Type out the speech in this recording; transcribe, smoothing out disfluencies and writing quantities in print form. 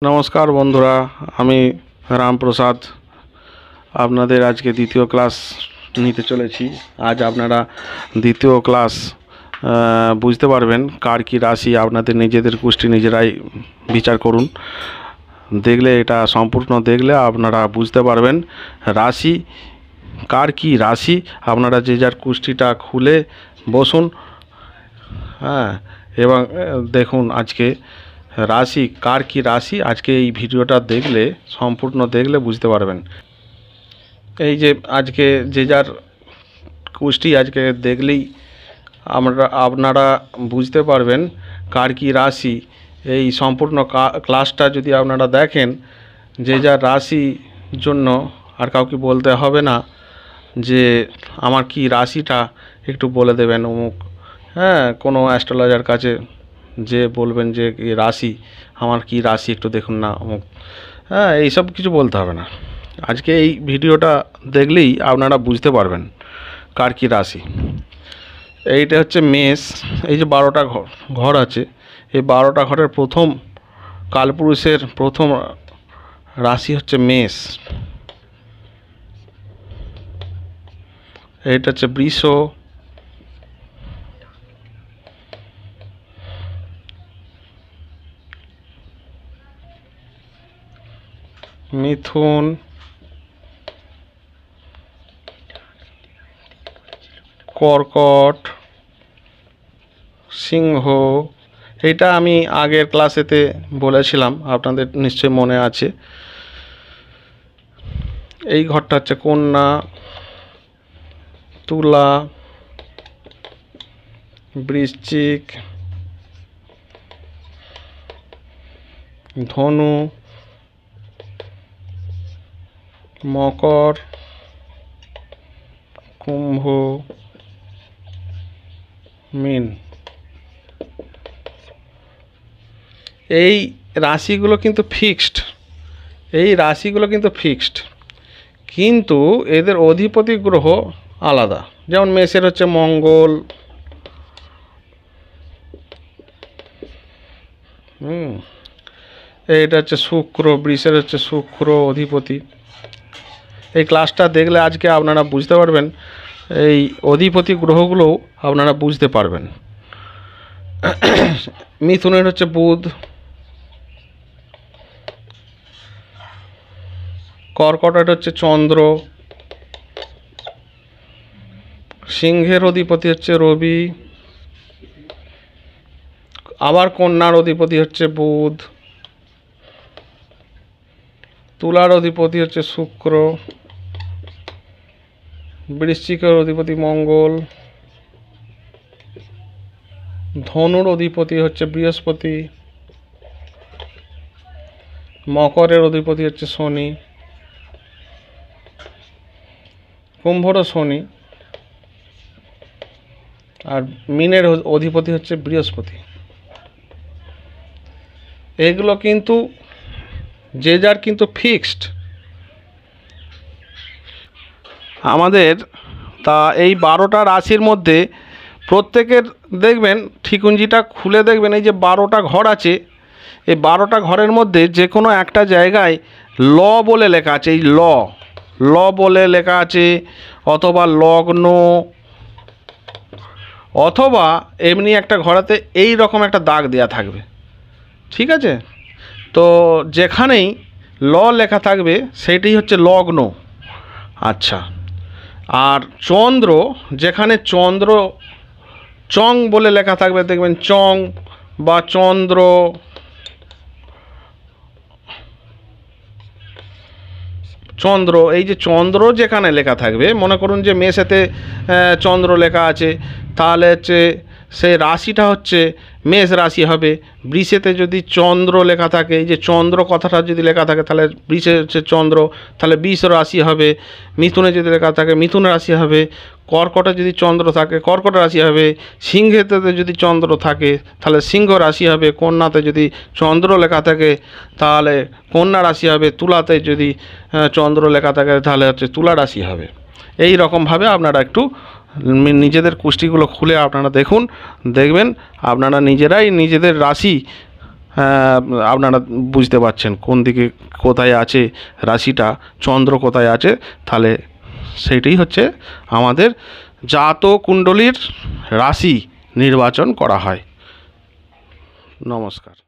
নমস্কার বন্ধুরা, আমি রামপ্রসাদ আপনাদের আজকে দ্বিতীয় ক্লাস নিতে চলেছি। আজ আপনারা দ্বিতীয় ক্লাস বুঝতে পারবেন কার কী রাশি। আপনাদের নিজেদের কুষ্টি নিজেরাই বিচার করুন। দেখলে এটা সম্পূর্ণ দেখলে আপনারা বুঝতে পারবেন রাশি কার কী রাশি। আপনারা যে যার কুষ্টিটা খুলে বসুন, এবং দেখুন আজকে রাশি কার কী রাশি। আজকে এই ভিডিওটা দেখলে সম্পূর্ণ দেখলে বুঝতে পারবেন। এই যে আজকে যে যার কুষ্টি আজকে দেখলেই আপনারা বুঝতে পারবেন কার কী রাশি। এই সম্পূর্ণ ক্লাসটা যদি আপনারা দেখেন, যে যার রাশির জন্য আর কাউকে বলতে হবে না যে আমার কি রাশিটা একটু বলে দেবেন অমুক, কোনো অ্যাস্ট্রোলজার কাছে যে বলবেন যে রাশি আমার কি রাশি একটু দেখুন না অমুক, এইসব কিছু বলতে হবে না। আজকে এই ভিডিওটা দেখলেই আপনারা বুঝতে পারবেন কার কী রাশি। এইটা হচ্ছে মেষ। এই যে 12টা ঘর আছে, এই 12টা ঘরের প্রথম কালপুরুষের প্রথম রাশি হচ্ছে মেষ। এইটা হচ্ছে বৃষ, মিথুন, কর্কট, সিংহ। এটা আমি আগের ক্লাসেতে বলেছিলাম, আপনাদের নিশ্চয় মনে আছে। এই ঘরটা হচ্ছে কন্যা, তুলা, বৃশ্চিক, ধনু, মকর, কুম্ভ, মীন। এই রাশিগুলো কিন্তু ফিক্সড, কিন্তু এদের অধিপতি গ্রহ আলাদা। যেমন মেষের হচ্ছে মঙ্গল, এইটা হচ্ছে শুক্র, বৃষের হচ্ছে শুক্র অধিপতি। এই ক্লাসটা দেখলে আজকে আপনারা বুঝতে পারবেন, এই অধিপতি গ্রহগুলোও আপনারা বুঝতে পারবেন। মিথুনের হচ্ছে বুধ, কর্কটের হচ্ছে চন্দ্র, সিংহের অধিপতি হচ্ছে রবি, আবার কন্যার অধিপতি হচ্ছে বুধ, তুলার অধিপতি হচ্ছে শুক্র, বৃশ্চিকের অধিপতি মঙ্গল, ধনুর অধিপতি হচ্ছে বৃহস্পতি, মকরের অধিপতি হচ্ছে শনি, কুম্ভরও শনি, আর মীনের অধিপতি হচ্ছে বৃহস্পতি। এগুলো কিন্তু যে যার কিন্তু ফিক্সড আমাদের। তা এই 12টা রাশির মধ্যে প্রত্যেকের দেখবেন ঠিকুঞ্জিটা খুলে দেখবেন, এই যে 12টা ঘর আছে, এই 12টা ঘরের মধ্যে যে কোনো একটা জায়গায় ল বলে লেখা আছে। এই ল বলে লেখা আছে, অথবা লগ্ন, অথবা এমনি একটা ঘরেতে এই রকম একটা দাগ দেওয়া থাকবে। ঠিক আছে, তো যেখানেই ল লেখা থাকবে সেটাই হচ্ছে লগ্ন। আচ্ছা, আর চন্দ্র, যেখানে চন্দ্র চং বলে লেখা থাকবে, দেখবেন চং বা চন্দ্র, এই যে চন্দ্র যেখানে লেখা থাকবে, মনে করুন যে মেষেতে চন্দ্র লেখা আছে, তাহলে হচ্ছে সেই রাশিটা হচ্ছে মেষ রাশি হবে। বৃষেতে যদি চন্দ্র লেখা থাকে, এই যে চন্দ্র কথাটা যদি লেখা থাকে, তাহলে বৃষে হচ্ছে চন্দ্র, তাহলে বৃষ রাশি হবে। মিথুনে যদি লেখা থাকে মিথুন রাশি হবে। কর্কটে যদি চন্দ্র থাকে কর্কট রাশি হবে। সিংহেতে যদি চন্দ্র থাকে তাহলে সিংহ রাশি হবে। কন্যাতে যদি চন্দ্র লেখা থাকে তাহলে কন্যা রাশি হবে। তুলাতে যদি চন্দ্র লেখা থাকে তাহলে হচ্ছে তুলা রাশি হবে। এই রকমভাবে আপনারা একটু নিজেদের কুষ্টিগুলো খুলে আপনারা দেখুন, দেখবেন আপনারা নিজেরাই নিজেদের রাশি আপনারা বুঝতে পারছেন কোন দিকে কোথায় আছে রাশিটা, চন্দ্র কোথায় আছে, তাহলে সেটাই হচ্ছে আমাদের জাতকুণ্ডলীর রাশি নির্বাচন করা হয়। নমস্কার।